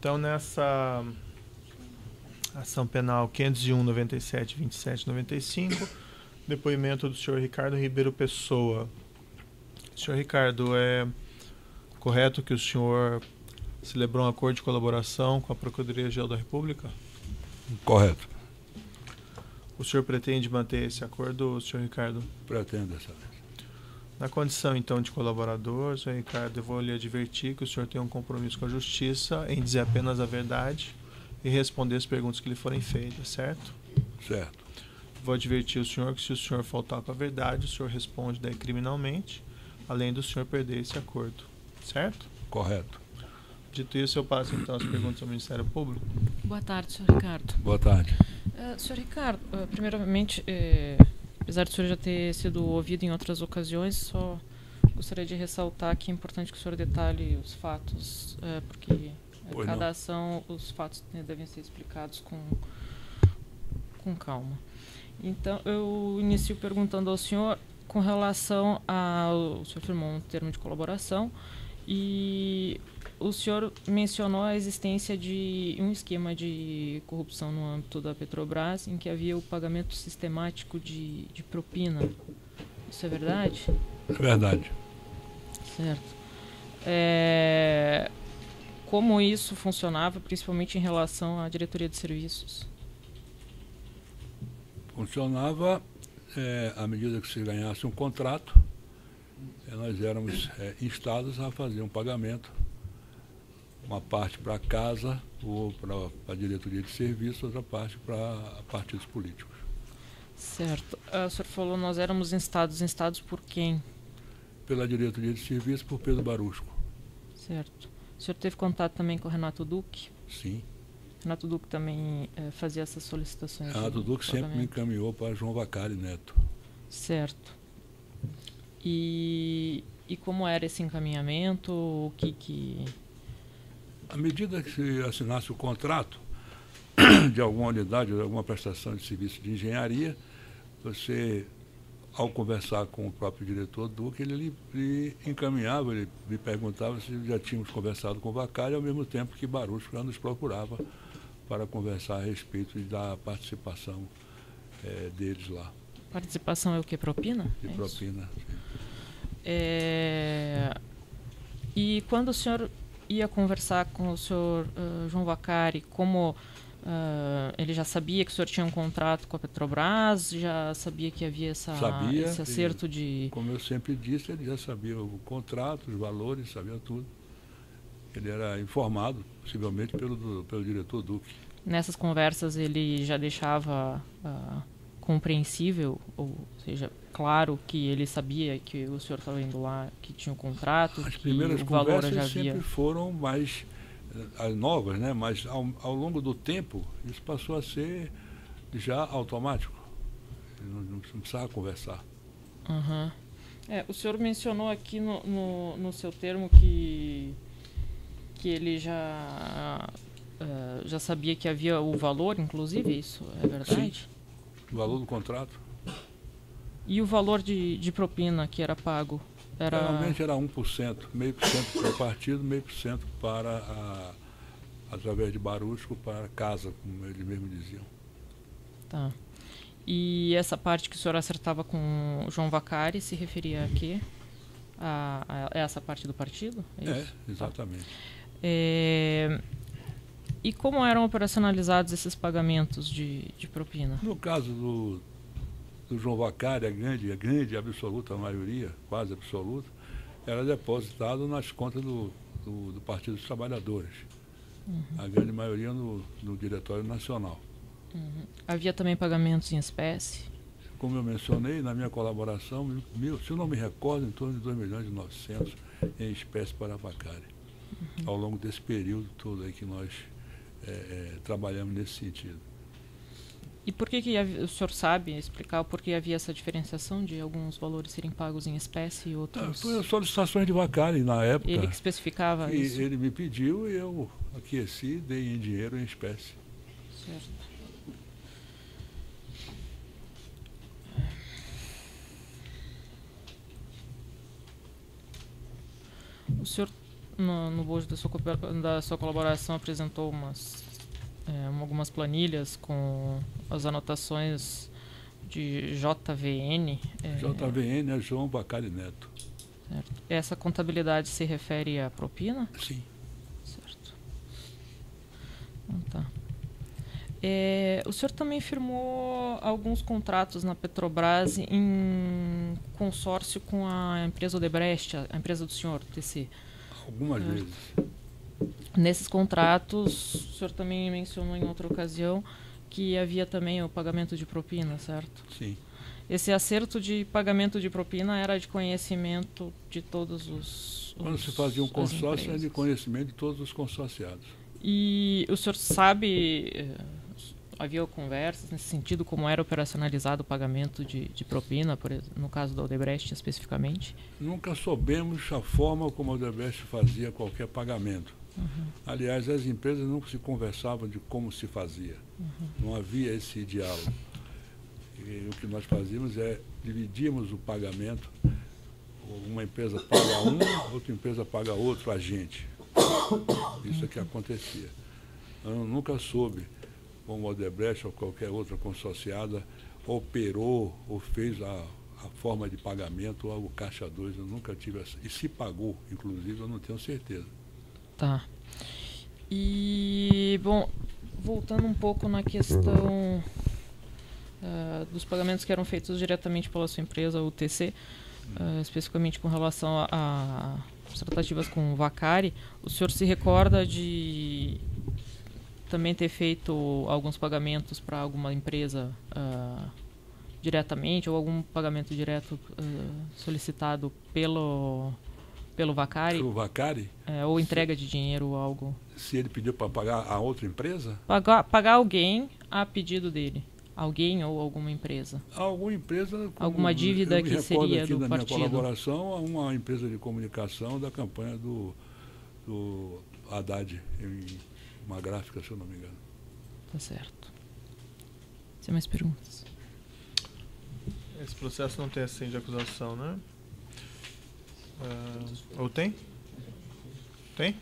Então, nessa ação penal 501, 97, 27, 95, depoimento do senhor Ricardo Ribeiro Pessoa. Senhor Ricardo, é correto que o senhor celebrou um acordo de colaboração com a Procuradoria-Geral da República? Correto. O senhor pretende manter esse acordo, senhor Ricardo? Pretendo dessa vez. Na condição, então, de colaborador, senhor Ricardo, eu vou lhe advertir que o senhor tem um compromisso com a Justiça em dizer apenas a verdade e responder as perguntas que lhe forem feitas, certo? Certo. Vou advertir o senhor que se o senhor faltar com a verdade, o senhor responde daí criminalmente, além do senhor perder esse acordo, certo? Correto. Dito isso, eu passo então as perguntas ao Ministério Público. Boa tarde, senhor Ricardo. Boa tarde. Senhor Ricardo, primeiramente, apesar do senhor já ter sido ouvido em outras ocasiões, só gostaria de ressaltar que é importante que o senhor detalhe os fatos, porque cada ação, os fatos devem ser explicados com calma. Então, eu inicio perguntando ao senhor com relação ao... O senhor firmou um termo de colaboração e o senhor mencionou a existência de um esquema de corrupção no âmbito da Petrobras em que havia o pagamento sistemático de propina. Isso é verdade? É verdade. Certo. Como isso funcionava, principalmente em relação à diretoria de serviços? Funcionava à medida que se ganhasse um contrato, nós éramos instados a fazer um pagamento, uma parte para a casa ou para a diretoria de serviço, outra parte para partidos políticos. Certo. O senhor falou nós éramos instados por quem? Pela diretoria de serviço, por Pedro Barusco. Certo. O senhor teve contato também com o Renato Duque? Sim. Renato Duque também fazia essas solicitações? Renato Duque sempre me encaminhou para João Vacari Neto. Certo. E como era esse encaminhamento? O que... À medida que se assinasse o contrato de alguma unidade, de alguma prestação de serviço de engenharia, você, ao conversar com o próprio diretor Duque, ele lhe encaminhava, ele me perguntava se já tínhamos conversado com o Vacari, ao mesmo tempo que Barusco já nos procurava para conversar a respeito da participação deles lá. Participação é o que? Propina? De propina, sim. E quando o senhor ia conversar com o senhor João Vacari, como ele já sabia que o senhor tinha um contrato com a Petrobras, já sabia que havia esse acerto de... Como eu sempre disse, ele já sabia o contrato, os valores, sabia tudo. Ele era informado, possivelmente, pelo diretor Duque. Nessas conversas ele já deixava compreensível, ou seja, claro que ele sabia que o senhor estava indo lá, que tinha um contrato, as que primeiras o valor conversas já havia... sempre foram mais as novas, né? Mas ao longo do tempo isso passou a ser já automático. Não precisava conversar. Uhum. O senhor mencionou aqui no seu termo que ele já sabia que havia o valor, inclusive, isso é verdade? Sim. O valor do contrato. E o valor de propina que era pago? Geralmente era 1%, meio por cento para o partido, meio por cento através de Barusco, para casa, como eles mesmos diziam. Tá. E essa parte que o senhor acertava com o João Vacari se referia a quê? A essa parte do partido? Exatamente. Tá. E como eram operacionalizados esses pagamentos de propina? No caso do João Vacari, a grande absoluta maioria, quase absoluta, era depositado nas contas do Partido dos Trabalhadores. Uhum. A grande maioria no Diretório Nacional. Uhum. Havia também pagamentos em espécie? Como eu mencionei, na minha colaboração, se eu não me recordo, em torno de 2.900.000 em espécie para Vacari. Uhum. Ao longo desse período todo aí que nós trabalhamos nesse sentido. E por que o senhor sabe explicar por que havia essa diferenciação de alguns valores serem pagos em espécie e outros... Foi as solicitações de Vacari na época. Ele que especificava isso? Ele me pediu e eu aqueci, dei em dinheiro em espécie. Certo. O senhor no bojo da sua colaboração, apresentou algumas planilhas com as anotações de JVN. JVN é João Bacari Neto. Certo. Essa contabilidade se refere à propina? Sim. Certo. Então tá. O senhor também firmou alguns contratos na Petrobras em consórcio com a empresa Odebrecht, a empresa do senhor, TC. Algumas vezes. Nesses contratos, o senhor também mencionou em outra ocasião que havia também o pagamento de propina, certo? Sim. Esse acerto de pagamento de propina era de conhecimento de todos Quando se fazia um consórcio, é de conhecimento de todos os consorciados. E o senhor sabe, havia conversas nesse sentido, como era operacionalizado o pagamento de propina, no caso da Odebrecht especificamente? Nunca soubemos a forma como a Odebrecht fazia qualquer pagamento. Uhum. Aliás, as empresas não se conversavam de como se fazia. Uhum. Não havia esse diálogo. E o que nós fazíamos é dividíamos o pagamento. Uma empresa paga outra empresa paga outro agente. Isso é que acontecia. Eu nunca soube como a Odebrecht ou qualquer outra consorciada operou ou fez a forma de pagamento ou o Caixa 2. Eu nunca tive essa. E se pagou, inclusive, eu não tenho certeza. Tá. E, bom, voltando um pouco na questão dos pagamentos que eram feitos diretamente pela sua empresa, o TC, especificamente com relação a tratativas com o Vacari, o senhor se recorda de também ter feito alguns pagamentos para alguma empresa diretamente, ou algum pagamento direto solicitado pelo Vacari? Pelo Vacari? Ou entrega de dinheiro ou algo? Se ele pediu para pagar a outra empresa? Pagar alguém a pedido dele. Alguém ou alguma empresa? Alguma empresa. Alguma dívida que seria aqui do da partido? Minha colaboração a uma empresa de comunicação da campanha do Haddad, em uma gráfica, se eu não me engano. Tá certo. Tem mais perguntas? Esse processo não tem assim de acusação, né? Ou tem? Tem?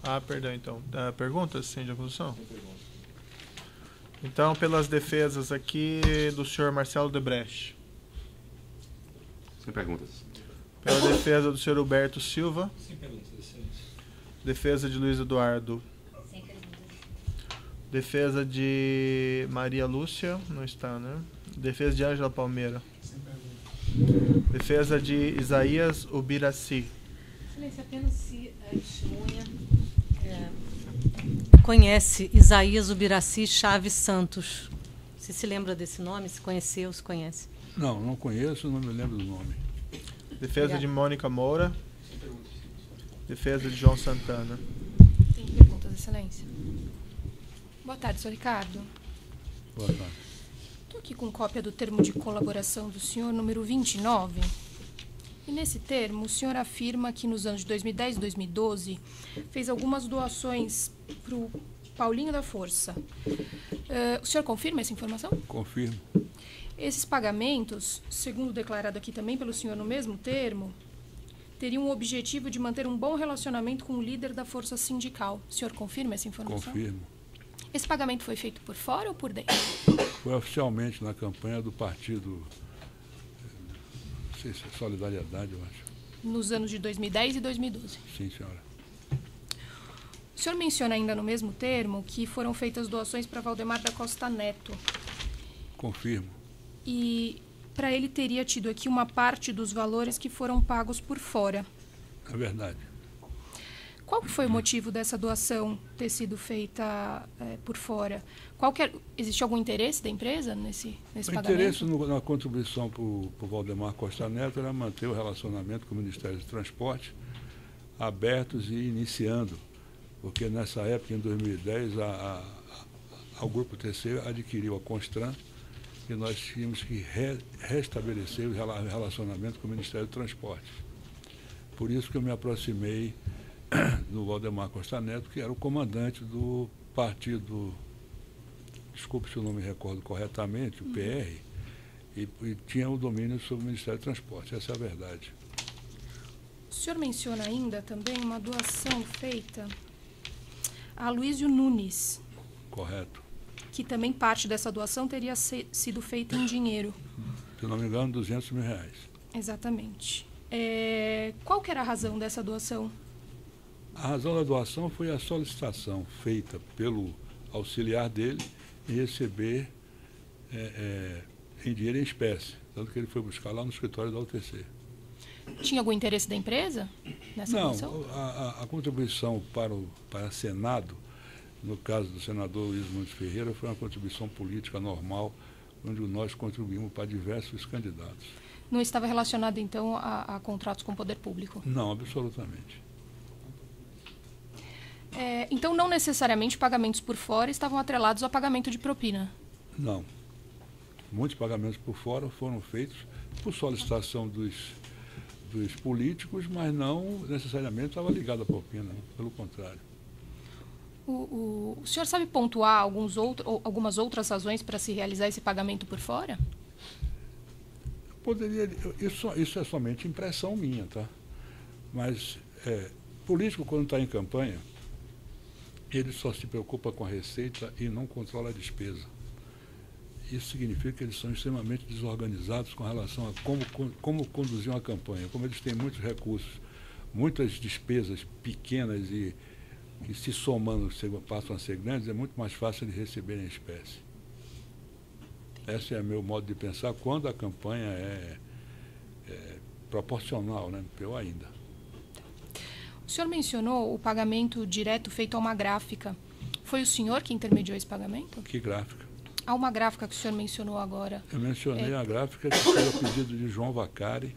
Ah, perdão, então. Perguntas, sim, de acusação? Então, pelas defesas aqui do senhor Marcelo Odebrecht. Sem perguntas. Pela defesa do senhor Huberto Silva. Sem perguntas, excelência. Defesa de Luiz Eduardo. Sem perguntas. Defesa de Maria Lúcia. Não está, né? Defesa de Ângela Palmeira. Sem perguntas. Defesa de Isaías Ubiraci. Excelência, apenas se a testemunha conhece Isaías Ubiraci Chaves Santos. Você se lembra desse nome? Se conheceu, se conhece? Não conheço, não me lembro do nome. Defesa de Mônica Moura. Sem perguntas. Defesa de João Santana. Tem perguntas, excelência. Boa tarde, senhor Ricardo. Boa tarde. Estou aqui com cópia do termo de colaboração do senhor, número 29. E nesse termo, o senhor afirma que nos anos de 2010 e 2012 fez algumas doações para o Paulinho da Força. O senhor confirma essa informação? Confirmo. Esses pagamentos, segundo declarado aqui também pelo senhor no mesmo termo, teriam o objetivo de manter um bom relacionamento com o líder da força sindical. O senhor confirma essa informação? Confirmo. Esse pagamento foi feito por fora ou por dentro? Foi oficialmente na campanha do partido, não sei se é Solidariedade, eu acho. Nos anos de 2010 e 2012. Sim, senhora. O senhor menciona ainda no mesmo termo que foram feitas doações para Valdemar da Costa Neto. Confirmo. E para ele teria tido aqui uma parte dos valores que foram pagos por fora. É verdade. Qual que foi o motivo dessa doação ter sido feita por fora? Existe algum interesse da empresa nesse O pagamento? interesse na contribuição para o Valdemar Costa Neto era manter o relacionamento com o Ministério do Transporte abertos e iniciando, porque nessa época, em 2010, o Grupo TC adquiriu a Constran e nós tínhamos que restabelecer o relacionamento com o Ministério do Transporte. Por isso que eu me aproximei do Valdemar Costa Neto, que era o comandante do partido, desculpe se eu não me recordo corretamente, o PR, e tinha o domínio sobre o Ministério do Transporte. Essa é a verdade. O O senhor menciona ainda também uma doação feita a Aloysio Nunes, Correto. que também parte dessa doação teria sido feita em dinheiro. Se não me engano, R$200 mil. Exatamente. Qual que era a razão dessa doação? A razão da doação foi a solicitação feita pelo auxiliar dele em receber em dinheiro em espécie, tanto que ele foi buscar lá no escritório da UTC. Tinha algum interesse da empresa nessa doação? Não, a contribuição para Senado, no caso do senador Luiz Montes Ferreira, foi uma contribuição política normal, onde nós contribuímos para diversos candidatos. Não estava relacionado, então, a contratos com o poder público? Não, absolutamente. Então, não necessariamente pagamentos por fora estavam atrelados ao pagamento de propina? Não. Muitos pagamentos por fora foram feitos por solicitação dos políticos, mas não necessariamente estava ligado à propina, pelo contrário. O senhor sabe pontuar algumas outras razões para se realizar esse pagamento por fora? Isso é somente impressão minha, tá? Mas político, quando está em campanha, ele só se preocupa com a receita e não controla a despesa. Isso significa que eles são extremamente desorganizados com relação a como conduzir uma campanha. Como eles têm muitos recursos, muitas despesas pequenas e que se somando passam a ser grandes, é muito mais fácil de receber em espécie. Esse é o meu modo de pensar quando a campanha é proporcional, né? Pior ainda. O senhor mencionou o pagamento direto feito a uma gráfica. Foi o senhor que intermediou esse pagamento? Que gráfica? Há uma gráfica que o senhor mencionou agora. Eu mencionei a gráfica que foi o pedido de João Vacari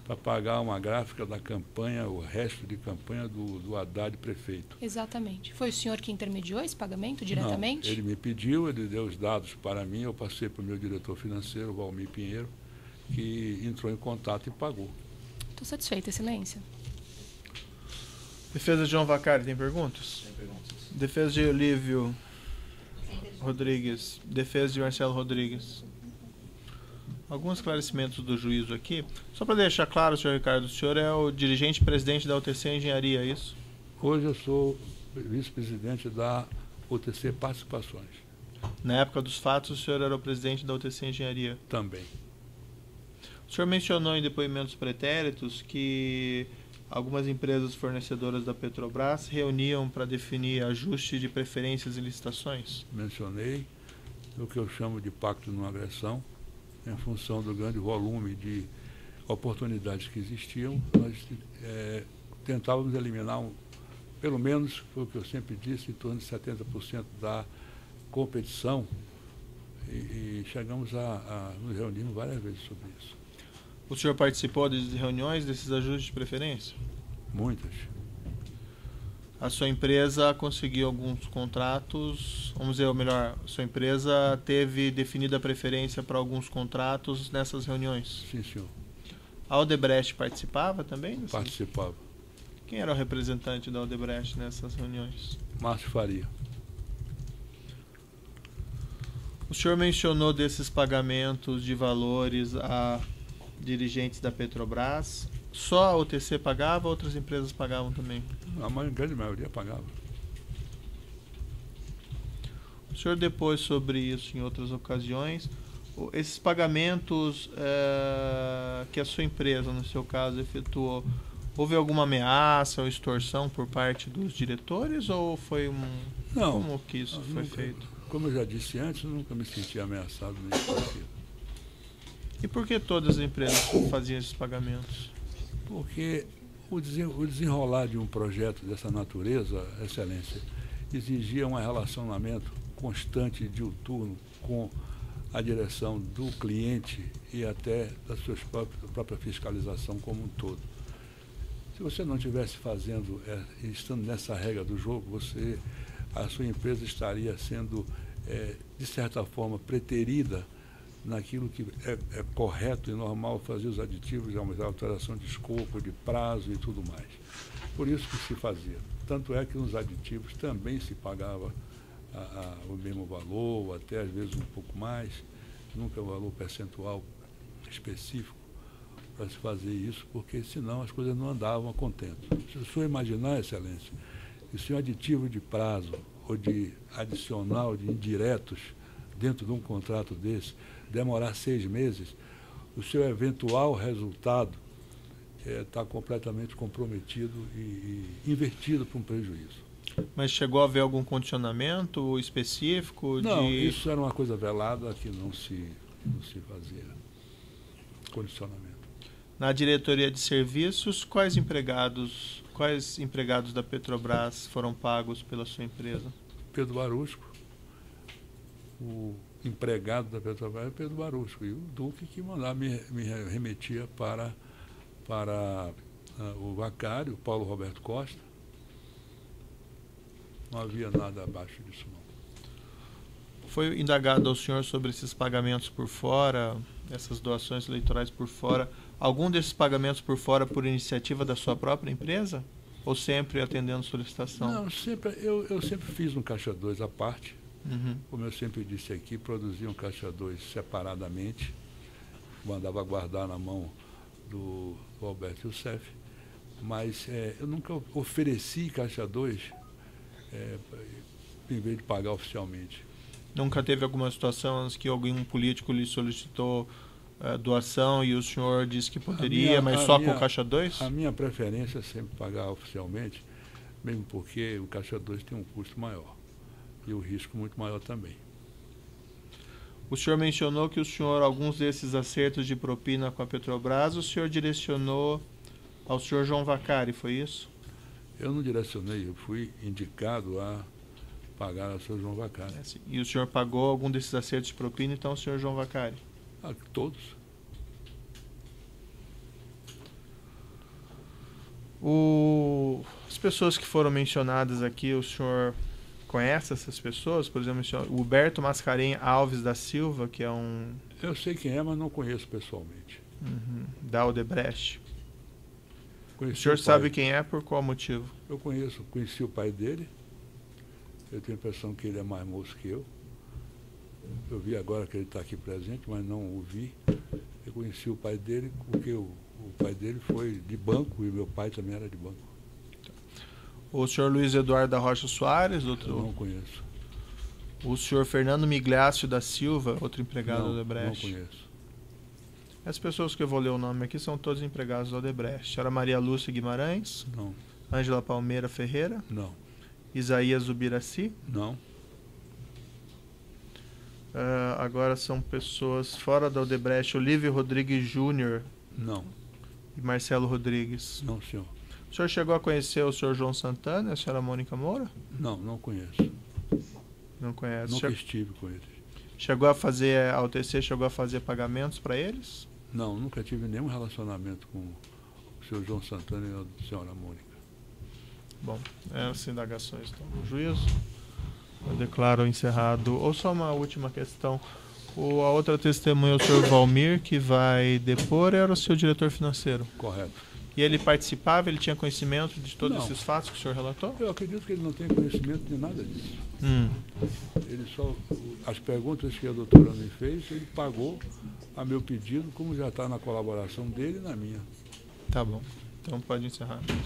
para pagar uma gráfica da campanha, o resto de campanha do Haddad prefeito. Exatamente. Foi o senhor que intermediou esse pagamento diretamente? Não, ele me pediu, ele deu os dados para mim, eu passei para o meu diretor financeiro, Valmir Pinheiro, que entrou em contato e pagou. Estou satisfeita, excelência. Defesa de João Vacari, tem perguntas? Tem perguntas. Defesa de Olívio Rodrigues. Defesa de Marcelo Rodrigues. Alguns esclarecimentos do juízo aqui. Só para deixar claro, senhor Ricardo, o senhor é o dirigente presidente da UTC Engenharia, é isso? Hoje eu sou vice-presidente da UTC Participações. Na época dos fatos, o senhor era o presidente da UTC Engenharia? Também. O senhor mencionou em depoimentos pretéritos que algumas empresas fornecedoras da Petrobras reuniam para definir ajuste de preferências e licitações? Mencionei o que eu chamo de pacto de não agressão, em função do grande volume de oportunidades que existiam. Nós tentávamos eliminar, pelo menos, foi o que eu sempre disse, em torno de 70% da competição e chegamos a nos reunirmos várias vezes sobre isso. O senhor participou de reuniões desses ajustes de preferência? Muitas. A sua empresa conseguiu alguns contratos, vamos dizer, ou melhor, a sua empresa teve definida a preferência para alguns contratos nessas reuniões? Sim, senhor. A Odebrecht participava também? Participava. Quem era o representante da Odebrecht nessas reuniões? Márcio Faria. O senhor mencionou desses pagamentos de valores a dirigentes da Petrobras. Só a OTC pagava, outras empresas pagavam também? A grande maioria pagava. O senhor depois sobre isso em outras ocasiões. Esses pagamentos que a sua empresa, no seu caso, efetuou, houve alguma ameaça ou extorsão por parte dos diretores ou foi Não. Como que isso foi feito? Como eu já disse antes, eu nunca me senti ameaçado nem extorquido. E por que todas as empresas faziam esses pagamentos? Porque o desenrolar de um projeto dessa natureza, Excelência, exigia um relacionamento constante e diuturno com a direção do cliente e até da sua própria fiscalização como um todo. Se você não estivesse fazendo, estando nessa regra do jogo, a sua empresa estaria sendo, de certa forma, preterida naquilo que é correto e normal fazer os aditivos, a alteração de escopo, de prazo e tudo mais. Por isso que se fazia. Tanto é que nos aditivos também se pagava o mesmo valor, ou até às vezes um pouco mais, nunca o valor percentual específico, para se fazer isso, porque senão as coisas não andavam a contento. Se o senhor imaginar, Excelência, que se um aditivo de prazo ou de adicional de indiretos dentro de um contrato desse demorar 6 meses, o seu eventual resultado está completamente comprometido e invertido para um prejuízo. Mas chegou a haver algum condicionamento específico? Não, isso era uma coisa velada que não se fazia condicionamento. Na diretoria de serviços, quais empregados da Petrobras foram pagos pela sua empresa? Pedro Barusco, o empregado da Petrobras é Pedro Barusco, e o Duque que mandava, me remetia para o Vacário, Paulo Roberto Costa. Não havia nada abaixo disso, não. Foi indagado ao senhor sobre esses pagamentos por fora, essas doações eleitorais por fora? Algum desses pagamentos por fora por iniciativa da sua própria empresa? Ou sempre atendendo solicitação? Não, eu sempre fiz um caixa 2 à parte. Uhum. Como eu sempre disse aqui, produzia um caixa 2 separadamente, mandava guardar na mão do Alberto Youssef, mas eu nunca ofereci caixa 2 em vez de pagar oficialmente. Nunca teve alguma situação em que algum político lhe solicitou doação e o senhor disse que poderia, mas só com o caixa 2? A minha preferência é sempre pagar oficialmente, mesmo porque o caixa 2 tem um custo maior e o risco muito maior também. O senhor mencionou que alguns desses acertos de propina com a Petrobras, o senhor direcionou ao senhor João Vacari, foi isso? Eu não direcionei, eu fui indicado a pagar ao senhor João Vacari. E o senhor pagou algum desses acertos de propina, então, ao senhor João Vacari? Todos. As pessoas que foram mencionadas aqui, o senhor conhece essas pessoas? Por exemplo, o Huberto Mascarenhas Alves da Silva, que é um... Eu sei quem é, mas não conheço pessoalmente. Uhum. Da Odebrecht. Conheci o senhor sabe quem é, por qual motivo? Eu conheci o pai dele. Eu tenho a impressão que ele é mais moço que eu. Eu vi agora que ele está aqui presente, mas não o vi. Eu conheci o pai dele porque o pai dele foi de banco e meu pai também era de banco. O senhor Luiz Eduardo da Rocha Soares? Eu não conheço. O senhor Fernando Miglácio da Silva, outro empregado da Odebrecht? Não conheço. As pessoas que eu vou ler o nome aqui são todos empregados da Odebrecht. Senhora Maria Lúcia Guimarães? Não. Ângela Palmeira Ferreira? Não. Isaías Zubiraci? Não. Agora são pessoas fora da Odebrecht. Olívio Rodrigues Júnior? Não. E Marcelo Rodrigues? Não, senhor. O senhor chegou a conhecer o senhor João Santana e a senhora Mônica Moura? Não, não conheço. Não conhece? Nunca estive com eles. Chegou a fazer, a UTC chegou a fazer pagamentos para eles? Não, nunca tive nenhum relacionamento com o senhor João Santana e a senhora Mônica. Bom, essas indagações estão no juízo. Eu declaro encerrado. Ou só uma última questão. A outra testemunha, o senhor Valmir, que vai depor, era o seu diretor financeiro? Correto. E ele participava, ele tinha conhecimento de todos esses fatos que o senhor relatou? Eu acredito que ele não tem conhecimento de nada disso. Ele só, as perguntas que a doutora me fez, ele pagou a meu pedido, como já está na colaboração dele e na minha. Tá bom. Então pode encerrar mesmo.